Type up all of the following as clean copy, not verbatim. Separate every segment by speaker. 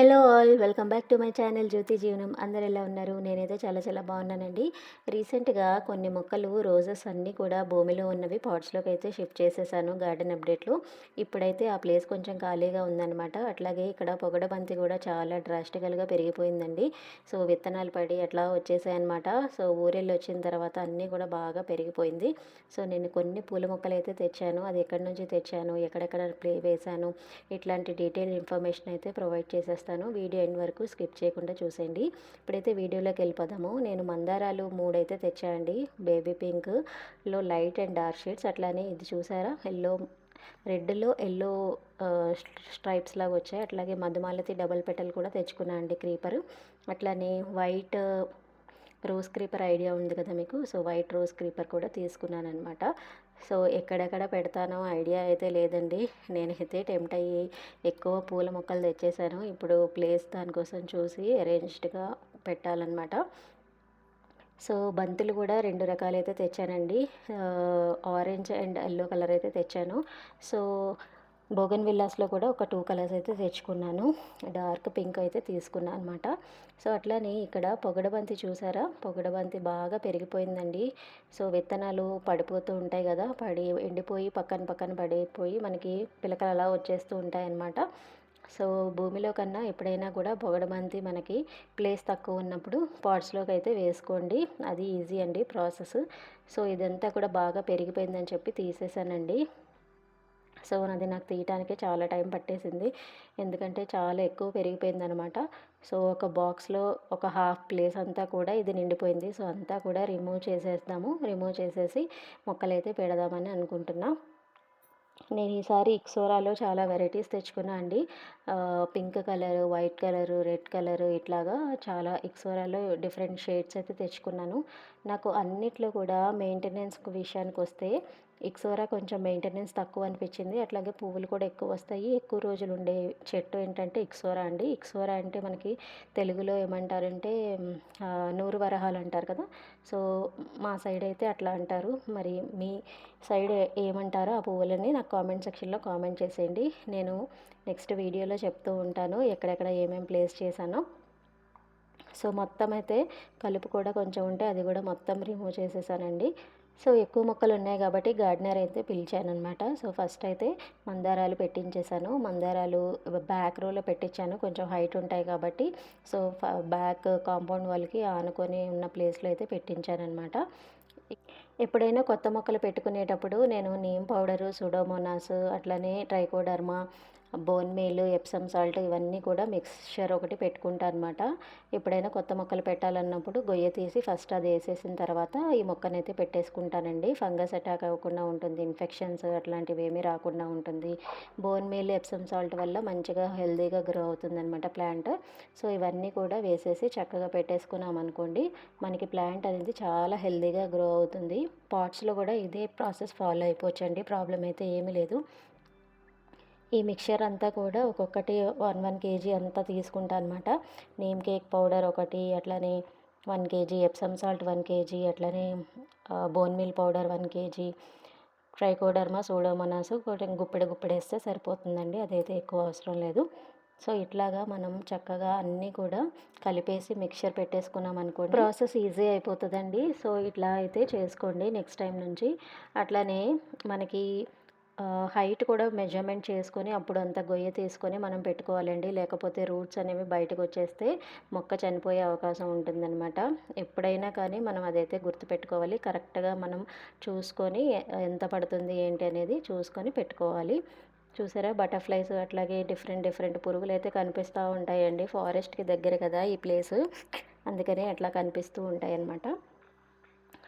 Speaker 1: Hello all welcome back to my channel Jyothi Jeevanam. అందరు ఎలా ఉన్నారు? నేనైతే చాలా చాలా బాగున్నానండి. రీసెంట్గా కొన్ని మొక్కలు రోజెస్ అన్నీ కూడా భూమిలో ఉన్నవి పాట్స్లోకి అయితే షిఫ్ట్ చేసేసాను గార్డెన్ అప్డేట్లో. ఇప్పుడైతే ఆ ప్లేస్ కొంచెం ఖాళీగా ఉందన్నమాట. అట్లాగే ఇక్కడ పొగడ బంతి కూడా చాలా డ్రాస్టికల్గా పెరిగిపోయిందండి. సో విత్తనాలు పడి అట్లా వచ్చేసాయన్నమాట. సో ఊరెళ్ళి వచ్చిన తర్వాత అన్నీ కూడా బాగా పెరిగిపోయింది. సో నేను కొన్ని పూల మొక్కలు అయితే తెచ్చాను. అది ఎక్కడి నుంచి తెచ్చాను, ఎక్కడెక్కడ ప్లే వేశాను, ఇట్లాంటి డీటెయిల్ ఇన్ఫర్మేషన్ అయితే ప్రొవైడ్ చేసేస్తాను. వీడియో ఎండ్ వరకు స్కిప్ చేయకుండా చూసేయండి. ఇప్పుడైతే వీడియోలోకి వెళ్ళిపోదాము. నేను మందారాలు 3 అయితే తెచ్చాయండి. బేబీ పింక్లో లైట్ అండ్ డార్క్ షేడ్స్, అట్లానే ఇది చూసారా రెడ్లో ఎల్లో స్ట్రైప్స్ లాగా వచ్చాయి. అట్లాగే మధుమాలతి డబల్ పెటల్ కూడా తెచ్చుకున్నా అండి, క్రీపర్. అట్లానే వైట్ రోజ్ క్రీపర్ ఐడియా ఉంది కదా మీకు. సో వైట్ రోజ్ క్రీపర్ కూడా తీసుకున్నాను అనమాట. సో ఎక్కడెక్కడ పెడతానో ఐడియా అయితే లేదండి. నేనైతే టెంప్ట్ అయ్యి ఎక్కువ పూల మొక్కలు తెచ్చేసాను. ఇప్పుడు ప్లేస్ దానికోసం చూసి అరేంజ్డ్గా పెట్టాలన్నమాట. సో బంతులు కూడా 2 రకాలైతే తెచ్చానండి. ఆరెంజ్ అండ్ ఎల్లో కలర్ అయితే తెచ్చాను. సో బోగన్ విల్లాస్లో కూడా ఒక 2 కలర్స్ అయితే తెచ్చుకున్నాను. డార్క్ పింక్ అయితే తీసుకున్నాను అనమాట. సో అట్లానే ఇక్కడ పొగడబంతి చూసారా, పొగడబంతి బాగా పెరిగిపోయిందండి. సో విత్తనాలు పడిపోతూ ఉంటాయి కదా, పడి ఎండిపోయి పక్కన పక్కన పడిపోయి మనకి పిలకలు అలా వచ్చేస్తూ ఉంటాయి అన్నమాట. సో భూమిలో కన్నా ఎప్పుడైనా కూడా పొగడబంతి మనకి ప్లేస్ తక్కువ ఉన్నప్పుడు పాట్స్లోకి అయితే వేసుకోండి. అది ఈజీ అండి ప్రాసెస్. సో ఇదంతా కూడా బాగా పెరిగిపోయిందని చెప్పి తీసేసానండి. సో నాకు తీయటానికే చాలా టైం పట్టేసింది, ఎందుకంటే చాలా ఎక్కువ పెరిగిపోయిందనమాట. సో ఒక బాక్స్లో ఒక హాఫ్ ప్లేస్ అంతా కూడా ఇది నిండిపోయింది. సో అంతా కూడా రిమూవ్ చేసేద్దాము. రిమూవ్ చేసేసి మొక్కలైతే పెడదామని అనుకుంటున్నా. నేను ఈసారి ఇక్సోరాలో చాలా వెరైటీస్ తెచ్చుకున్నా అండి. Pink colour, white colour, red colour, ఇట్లాగా చాలా ఇక్సోరాలో డిఫరెంట్ షేడ్స్ అయితే తెచ్చుకున్నాను. నాకు అన్నిట్లో కూడా మెయింటెనెన్స్ విషయానికి వస్తే ఇక్సోరా కొంచెం మెయింటెనెన్స్ తక్కువ అనిపించింది. అట్లాగే పువ్వులు కూడా ఎక్కువ వస్తాయి. ఎక్కువ రోజులు ఉండే చెట్టు ఏంటంటే ఇక్సోరా అండి. ఇక్సోరా అంటే మనకి తెలుగులో ఏమంటారంటే నూరు వరహాలు అంటారు కదా. సో మా సైడ్ అయితే అట్లా అంటారు. మరి మీ సైడ్ ఏమంటారో ఆ పువ్వులని నాకు కామెంట్ సెక్షన్లో కామెంట్ చేసేయండి. నేను నెక్స్ట్ వీడియోలో చెప్తూ ఉంటాను ఎక్కడెక్కడ ఏమేమి ప్లేస్ చేశానో. సో మొత్తం అయితే కలుపు కూడా కొంచెం ఉంటే అది కూడా మొత్తం రిమూవ్ చేసేసానండి. సో ఎక్కువ మొక్కలు ఉన్నాయి కాబట్టి గార్డెనర్ అయితే పిలిచానమాట. సో ఫస్ట్ అయితే మందారాలు పెట్టించేసాను. మందారాలు బ్యాక్ రోలో పెట్టించాను, కొంచెం హైట్ ఉంటాయి కాబట్టి. సో బ్యాక్ కాంపౌండ్ వాళ్ళకి ఆనుకొని ఉన్న ప్లేస్లో అయితే పెట్టించానమాట. ఎప్పుడైనా కొత్త మొక్కలు పెట్టుకునేటప్పుడు నేను నీమ్ పౌడరు, సుడోమోనాస్, అట్లనే trichoderma, bone meal, Epsom salt ఇవన్నీ కూడా మిక్స్చర్ ఒకటి పెట్టుకుంటా అనమాట. ఎప్పుడైనా కొత్త మొక్కలు పెట్టాలన్నప్పుడు గొయ్య తీసి ఫస్ట్ అది వేసేసిన తర్వాత ఈ మొక్కనైతే పెట్టేసుకుంటానండి. ఫంగస్ అటాక్ అవ్వకుండా ఉంటుంది, ఇన్ఫెక్షన్స్ అట్లాంటివి ఏమీ రాకుండా ఉంటుంది. బోన్ మీల్, ఎప్సమ్ సాల్ట్ వల్ల మంచిగా హెల్తీగా గ్రో అవుతుంది అనమాట ప్లాంట్. సో ఇవన్నీ కూడా వేసేసి చక్కగా పెట్టేసుకున్నాం అనుకోండి, మనకి ప్లాంట్ అనేది చాలా హెల్తీగా గ్రో అవుతుంది. పాట్స్లో కూడా ఇదే ప్రాసెస్ ఫాలో అయిపోవచ్చండి, ప్రాబ్లం అయితే ఏమీ లేదు. ఈ మిక్చర్ అంతా కూడా ఒక్కొక్కటి 1 కేజీ అంతా తీసుకుంటా అనమాట. నీమ్ కేక్ పౌడర్ ఒకటి, అట్లనే 1 కేజీ ఎప్సమ్ సాల్ట్ 1 కేజీ, అట్లనే bone meal powder 1 KG, trichoderma, Pseudomonas కొంచెం గుప్పెడు వేస్తే సరిపోతుందండి, అదైతే ఎక్కువ అవసరం లేదు. సో ఇట్లాగా మనం చక్కగా అన్నీ కూడా కలిపేసి మిక్చర్ పెట్టేసుకున్నాం అనుకోండి, ప్రాసెస్ ఈజీ అయిపోతుందండి. సో ఇట్లా అయితే చేసుకోండి నెక్స్ట్ టైం నుంచి. అట్లానే మనకి హైట్ కూడా మెజర్మెంట్ చేసుకొని అప్పుడు అంత గొయ్య తీసుకొని మనం పెట్టుకోవాలండి. లేకపోతే రూట్స్ అనేవి బయటకు వచ్చేస్తే మొక్క చనిపోయే అవకాశం ఉంటుందన్నమాట. ఎప్పుడైనా కానీ మనం అదైతే గుర్తుపెట్టుకోవాలి. కరెక్ట్గా మనం చూసుకొని ఎంత పడుతుంది ఏంటి అనేది చూసుకొని పెట్టుకోవాలి. చూసారా బటర్ఫ్లైస్, అట్లాగే డిఫరెంట్ డిఫరెంట్ పురుగులు అయితే కనిపిస్తూ ఉంటాయండి. ఫారెస్ట్కి దగ్గర కదా ఈ ప్లేసు, అందుకనే అట్లా కనిపిస్తూ ఉంటాయి అన్నమాట.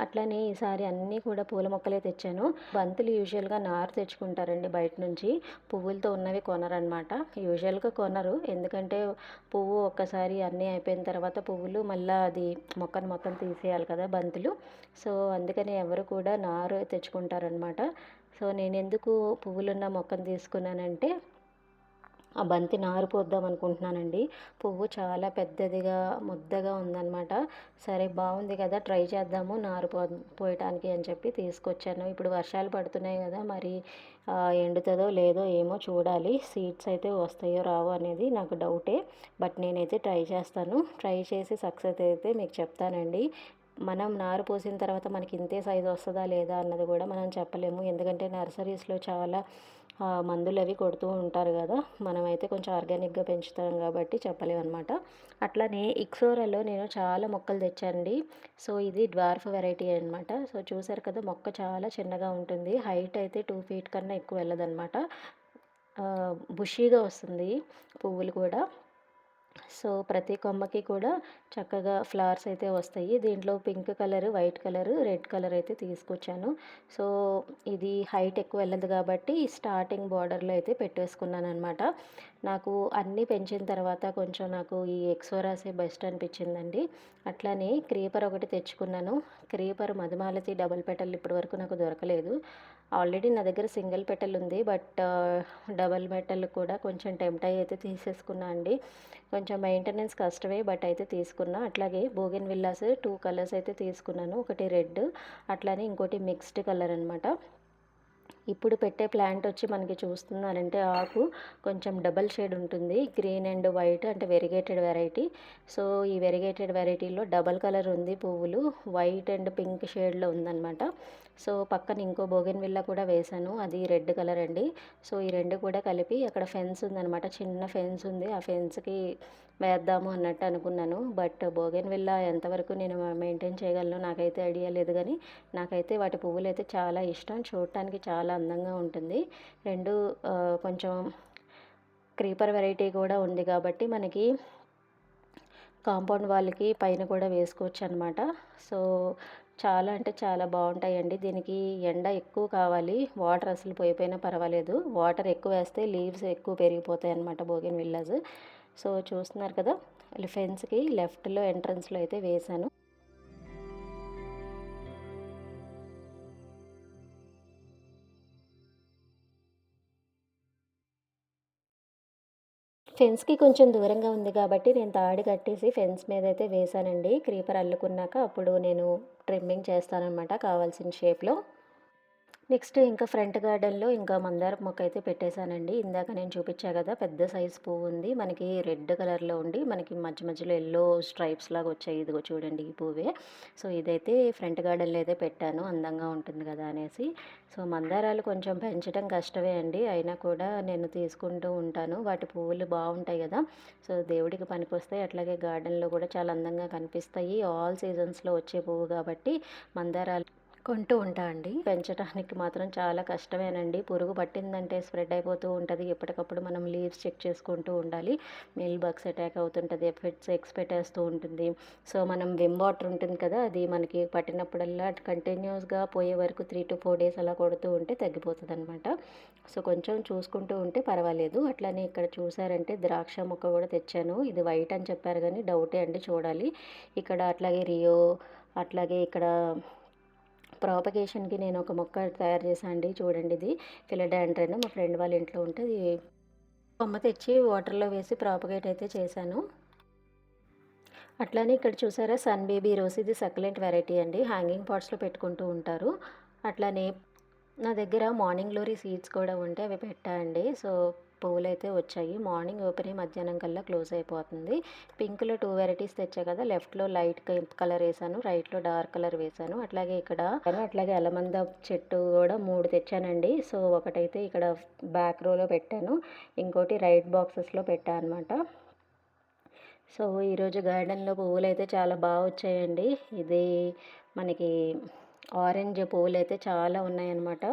Speaker 1: అట్లనే ఈసారి అన్నీ కూడా పూల మొక్కలే తెచ్చాను. బంతులు యూజువల్గా నారు తెచ్చుకుంటారండి బయట నుంచి, పువ్వులతో ఉన్నవి కొనరనమాట. యూజువల్గా కొనరు, ఎందుకంటే పువ్వు ఒక్కసారి అన్నీ అయిపోయిన తర్వాత పువ్వులు మళ్ళీ అది మొక్కను మొత్తం తీసేయాలి కదా బంతులు. సో అందుకని ఎవరు కూడా నారు తెచ్చుకుంటారనమాట. సో నేను ఎందుకు పువ్వులున్న మొక్కను తీసుకున్నానంటే ఆ బంతి నారు పోద్దాం అనుకుంటున్నానండి. పువ్వు చాలా పెద్దదిగా, ముద్దగా ఉందనమాట. సరే బావుంది కదా! ట్రై చేద్దాము నారు పోయటానికి అని చెప్పి తీసుకొచ్చాను. ఇప్పుడు వర్షాలు పడుతున్నాయి కదా! మరి ఎండుతదో లేదో ఏమో చూడాలి. సీడ్స్ అయితే వస్తాయో రావో అనేది నాకు డౌటే. బట్ నేనైతే ట్రై చేస్తాను. ట్రై చేసి సక్సెస్ అయితే మీకు చెప్తానండి. మనం నారు పోసిన తర్వాత మనకి ఇంతే సైజ్ వస్తదా లేదా అన్నది కూడా మనం చెప్పలేము. ఎందుకంటే నర్సరీస్‌లో చాలా మందులవి కొడుతూ ఉంటారు గదా! మనమైతే కొంచెం ఆర్గానిక్‌గా పెంచుతాం గాబట్టి చెప్పలేమనమాట. అట్లనే ఇక్సోరాలో నేను చాలా మొక్కలు తెచ్చానండి. సో, ఇది డ్వార్ఫ్ వెరైటీ అనమాట. సో, చూసారు కదా! మొక్క చాలా చిన్నగా ఉంటుంది. హైట్ అయితే 2 ఫీట్ కన్నా ఎక్కువ వెళ్ళదనమాట. బుషీగా వస్తుంది పువ్వులు కూడా. సో, ప్రతి కొమ్మకి కూడా చక్కగా ఫ్లవర్స్ అయితే వస్తాయి. దీంట్లో pink colour, white colour, red colour అయితే తీసుకొచ్చాను. సో, ఇది హైట్ ఎక్కువ వెళ్ళదు కాబట్టి స్టార్టింగ్ బోర్డర్‌లో అయితే పెట్టేసుకున్నాననమాట. నాకు అన్నీ పెంచిన తర్వాత కొంచెం నాకు ఈ ఎక్సోరాసే బెస్ట్ అనిపించిందండి. అట్లానే క్రీపర్ ఒకటి తెచ్చుకున్నాను. క్రీపర్ మధుమాలతి డబుల్ పెటల్ ఇప్పటివరకు నాకు దొరకలేదు. ఆల్రెడీ నా దగ్గర సింగిల్ పెటల్ ఉంది. బట్ డబుల్ పెటల్ కూడా కొంచెం టెంప్ట్ అయ్యి అయితే తీసేసుకున్నా అండి. కొంచెం మెయింటెనెన్స్ కష్టమే బట్ అయితే తీసుకున్నా. అట్లాగే బోగెన్‌విల్లాస్ 2 కలర్స్ అయితే తీసుకున్నాను. ఒకటి రెడ్ అట్లానే ఇంకోటి మిక్స్డ్ కలర్ అనమాట. ఇప్పుడు పెట్టే ప్లాంట్ వచ్చి మనకి చూస్తున్నారంటే ఆకు కొంచెం డబల్ షేడ్ ఉంటుంది. గ్రీన్ అండ్ వైట్ అంటే వెరిగేటెడ్ వెరైటీ. సో, ఈ వెరిగేటెడ్ వెరైటీలో డబల్ కలర్ ఉంది పువ్వులు. వైట్ అండ్ పింక్ షేడ్‌లో ఉందనమాట. సో, పక్కన ఇంకో బోగెన్‌విల్లా కూడా వేశాను. అది రెడ్ కలర్ అండి. సో, ఈ 2 కూడా కలిపి అక్కడ ఫెన్స్ ఉందనమాట. చిన్న ఫెన్స్ ఉంది. ఆ ఫెన్స్‌కి వేద్దాము అన్నట్టు అనుకున్నాను. బట్ బోగెన్‌విల్లా ఎంతవరకు నేను మెయింటైన్ చేయగలనో నాకైతే ఐడియా లేదు గానీ, నాకైతే వాటి పువ్వులైతే చాలా ఇష్టం. చూడటానికి చాలా అందంగా ఉంటుంది. 2 కొంచెం క్రీపర్ వెరైటీ కూడా ఉంది కాబట్టి మనకి కాంపౌండ్ వాల్‌కి పైన కూడా వేసుకోవచ్చనమాట. సో, చాలా అంటే చాలా బావుంటాయండి. దీనికి ఎండ ఎక్కువ కావాలి. వాటర్ అసలు పోయిపోయినా పర్వాలేదు. వాటర్ ఎక్కువేస్తే లీవ్స్ ఎక్కువ పెరిగిపోతాయన్నమాట బోగెన్‌విల్లాస్. సో, చూస్తున్నారు కదా! ఫెన్స్‌కి లెఫ్ట్‌లో ఎంట్రన్స్‌లో అయితే వేశాను. ఫెన్స్‌కి కొంచెం దూరంగా ఉంది కాబట్టి నేను తాడు కట్టేసి ఫెన్స్ మీదయితే వేశానండి. క్రీపర్ అల్లుకున్నాక అప్పుడు నేను ట్రిమ్మింగ్ చేస్తాననమాట కావాల్సిన షేప్‌లో. నెక్స్ట్ ఇంకా ఫ్రంట్ గార్డెన్‌లో ఇంకా మందారపు మొక్క అయితే పెట్టేశానండి. ఇందాక నేను చూపిచ్చా గదా! పెద్ద సైజ్ పువ్వుంది. మనకి రెడ్ కలర్‌లో ఉండి మనకి మధ్య మధ్యలో యెల్లో స్ట్రైప్స్ లాగా వచ్చాయి. ఇదిగో చూడండి ఈ పువ్వే. సో, ఇదైతే ఫ్రంట్ గార్డెన్‌లో అయితే పెట్టాను. అందంగా ఉంటుంది గదా! అనేసి. సో, మందారాలు కొంచెం పెంచడం కష్టమే అండి. అయినా కూడా నేను తీసుకుంటూ ఉంటాను. వాటి పువ్వులు బావుంటాయి గదా! సో, దేవుడికి పనికొస్తాయి. అట్లాగే గార్డెన్‌లో కూడా చాలా అందంగా కనిపిస్తాయి. ఆల్ సీజన్స్‌లో వచ్చే పువ్వు కాబట్టి మందారాలు కొంటూ ఉంటా అండి. పెంచటానికి మాత్రం చాలా కష్టమేనండి. పురుగు పట్టిందంటే స్ప్రెడ్ అయిపోతూ ఉంటది. ఎప్పటికప్పుడు మనం లీవ్స్ చెక్ చేసుకుంటూ ఉండాలి. మీల్ బగ్స్ అటాక్ అవుతుంటది. ఎగ్స్ పెట్టేస్తూ ఉంటుంది. సో, మనం విమ్ వాటర్ ఉంటుంది కదా! అది మనకి పట్టినప్పుడల్లా కంటిన్యూస్‌గా పోయే వరకు 3-4 డేస్ అలా కొడుతూ ఉంటే తగ్గిపోతదనమాట. సో, కొంచెం చూసుకుంటూ ఉంటే పర్వాలేదు. అట్లనే ఇక్కడ చూసారంటే ద్రాక్ష మొక్క కూడా తెచ్చాను. ఇది వైట్ అని చెప్పారు గానీ డౌటే అండి చూడాలి. ఇక్కడ అట్లాగే రియో అట్లాగే ఇక్కడ ప్రాపగేషన్‌కి నేను ఒక మొక్క తయారు చేశా అండి. చూడండి ఇది ఫిలడాండ్రన్ మా ఫ్రెండ్ వాళ్ళ ఇంట్లో ఉంటే అది కొమ్మ తెచ్చి వాటర్‌లో వేసి ప్రాపగేట్ అయితే చేశాను. అట్లానే ఇక్కడ చూసారా సన్ బేబీ రోస్ ఇది సక్యులెంట్ వెరైటీ అండి. హ్యాంగింగ్ పాట్స్‌లో పెట్టుకుంటూ ఉంటారు. అట్లానే నా దగ్గర మార్నింగ్ గ్లోరీ సీడ్స్ కూడా ఉంటే అవి పెట్టా అండి. సో, పువ్వులైతే వచ్చాయి. మార్నింగ్ ఓపెన్ అయ్యి మధ్యాహ్నం కల్లా క్లోజ్ అయిపోతుంది. పింక్‌లో 2 వెరైటీస్ తెచ్చా కదా! లెఫ్ట్‌లో లైట్ కెంప్ కలర్ ఏసాను. రైట్‌లో డార్క్ కలర్ వేశాను. అట్లాగే అలమంద చెట్టు కూడా 3 తెచ్చానండి. సో, ఒకటైతే ఇక్కడ బ్యాక్ రోలో పెట్టాను. ఇంకోటి రైట్ బాక్సెస్‌లో పెట్టా అనమాట. సో, ఈరోజు గార్డెన్‌లో పువ్వులైతే చాలా వచ్చాయండి. ఇది మనకి ఆరెంజ్ పువ్వులైతే చాలా ఉన్నాయన్నమాట.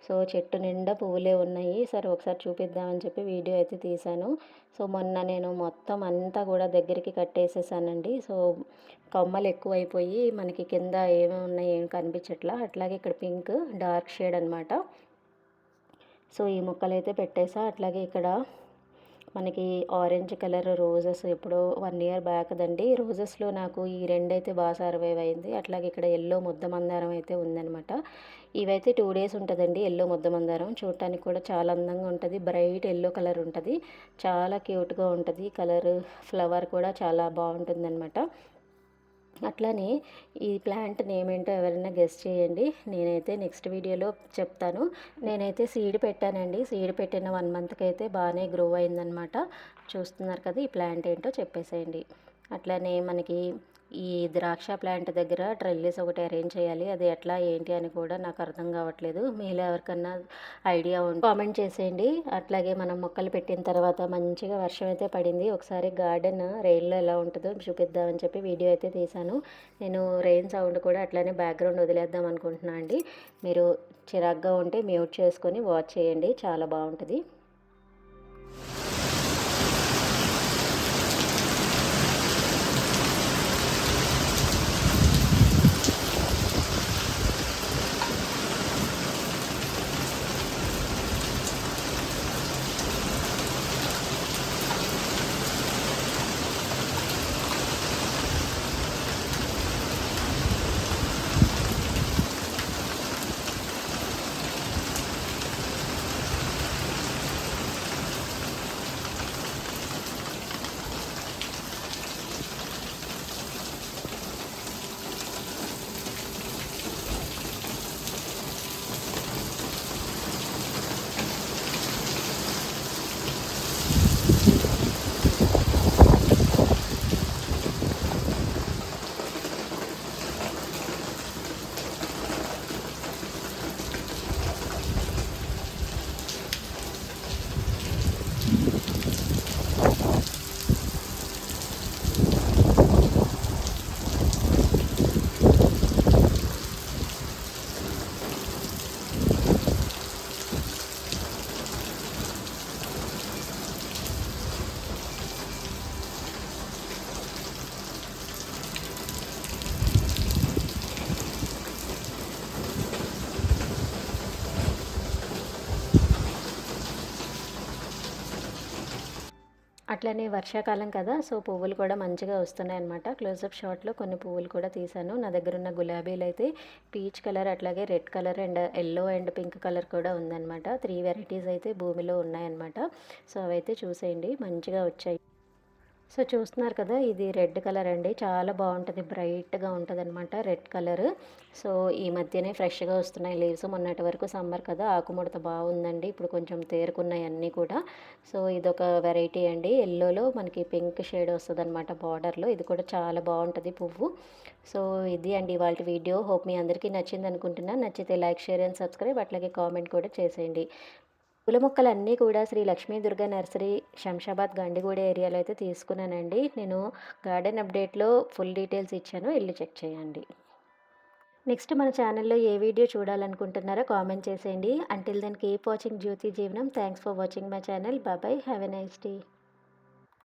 Speaker 1: సో, చెట్టు నిండా పువ్వులే ఉన్నాయి. సరే ఒకసారి చూపిద్దామని చెప్పి వీడియో అయితే తీశాను. సో, మొన్న నేను మొత్తం అంతా కూడా దగ్గరికి కట్టేసేసానండి. సో, కొమ్మలు ఎక్కువైపోయి మనకి కింద ఏమేమి ఉన్నాయి ఏమి కనిపించట్లా. అట్లాగే ఇక్కడ పింక్ డార్క్ షేడ్ అనమాట. సో, ఈ మొక్కలైతే పెట్టేసా. అట్లాగే ఇక్కడ మనకి ఆరెంజ్ కలర్ రోజెస్ ఎప్పుడో 1 ఇయర్ బ్యాక్‌దండి. రోజెస్‌లో నాకు ఈ రెండైతే సర్వైవ్ అయింది. అట్లాగే ఇక్కడ యెల్లో ముద్ద మందారం అయితే ఉందనమాట. ఇవైతే 2 డేస్ ఉంటదండి యెల్లో ముద్ద మందారం. చూడటానికి కూడా చాలా అందంగా ఉంటది. బ్రైట్ యెల్లో కలర్ ఉంటది. చాలా క్యూట్‌గా ఉంటది. కలరు, ఫ్లవర్ కూడా చాలా బావుంటుందనమాట. అట్లానే ఈ ప్లాంట్ నేమ్ ఏంటో ఎవరైనా గెస్ చేయండి. నేనైతే నెక్స్ట్ వీడియోలో చెప్తాను. నేనైతే సీడ్ పెట్టానండి. సీడ్ పెట్టిన 1 మంత్‌కైతే బాగానే గ్రో అయిందనమాట. చూస్తున్నారు కదా! ఈ ప్లాంట్ ఏంటో చెప్పేసేయండి. అట్లానే మనకి ఈ ద్రాక్ష ప్లాంట్ దగ్గర ట్రెల్లిస్ ఒకటి అరేంజ్ చేయాలి. అది ఎట్లా ఏంటి అని కూడా నాకు అర్థం కావట్లేదు. మీలో ఎవరికన్నా ఐడియా ఉంటే కామెంట్ చేసేయండి. అట్లాగే మనం మొక్కలు పెట్టిన తర్వాత మంచిగా వర్షం అయితే పడింది. ఒకసారి గార్డెన్ రెయిన్‌లో ఎలా ఉంటుందో చూపిద్దామని చెప్పి వీడియో అయితే తీశాను. నేను రెయిన్ సౌండ్ కూడా అట్లానే బ్యాక్‌గ్రౌండ్ వదిలేద్దాం అనుకుంటున్నా అండి. మీరు చిరాగ్గా ఉంటే మ్యూట్ చేసుకొని వాచ్ చేయండి. చాలా బావుంటది. అట్లనే వర్షాకాలం కదా! సో, పువ్వులు కూడా మంచిగా వస్తున్నాయన్నమాట. క్లోజప్ షాట్‌లో కొన్ని పువ్వులు కూడా తీశాను. నా దగ్గరున్న గులాబీలైతే పీచ్ కలర్, అట్లాగే red colour and yellow and pink colour కూడా ఉందన్నమాట. 3 వెరైటీస్ అయితే భూమిలో ఉన్నాయన్నమాట. సో, అవైతే చూసేయండి మంచిగా వచ్చాయి. సో, చూస్తున్నారు కదా! ఇది రెడ్ కలర్ అండి. చాలా బావుంటది. బ్రైట్‌గా ఉంటదనమాట రెడ్ కలర్. సో, ఈ మధ్యనే ఫ్రెష్‌గా వస్తున్నాయి లీవ్స్. మొన్నటి వరకు సమ్మర్ కదా! ఆకుముడత బావుందండి. ఇప్పుడు కొంచెం తేరుకున్నాయి అన్నీ కూడా. సో, ఇదొక వెరైటీ అండి. యెల్లోలో మనకి పింక్ షేడ్ వస్తదనమాట బార్డర్‌లో. ఇది కూడా చాలా బావుంటది పువ్వు. సో, ఇది అండి ఇవాల్టి వీడియో. హోప్ మీ అందరికీ నచ్చిందనుకుంటున్నా. నచ్చితే లైక్, షేర్ అండ్ సబ్స్క్రైబ్ అట్లాగే కామెంట్ కూడా చేసేయండి. పూల మొక్కలన్నీ కూడా శ్రీ లక్ష్మీ దుర్గా నర్సరీ శంషాబాద్ గండిగూడ ఏరియాలో అయితే తీసుకున్నానండి. నేను గార్డెన్ అప్డేట్‌లో ఫుల్ డీటెయిల్స్ ఇచ్చాను. ఎళ్లి చెక్ చేయండి. నెక్స్ట్ మన ఛానల్‌లో ఏ వీడియో చూడాలనుకుంటున్నారో కామెంట్ చేసేయండి. అంటిల్ దెన్ కీప్ వాచింగ్ జ్యోతి జీవనం. Thanks for watching my channel. By by. Have a nice day.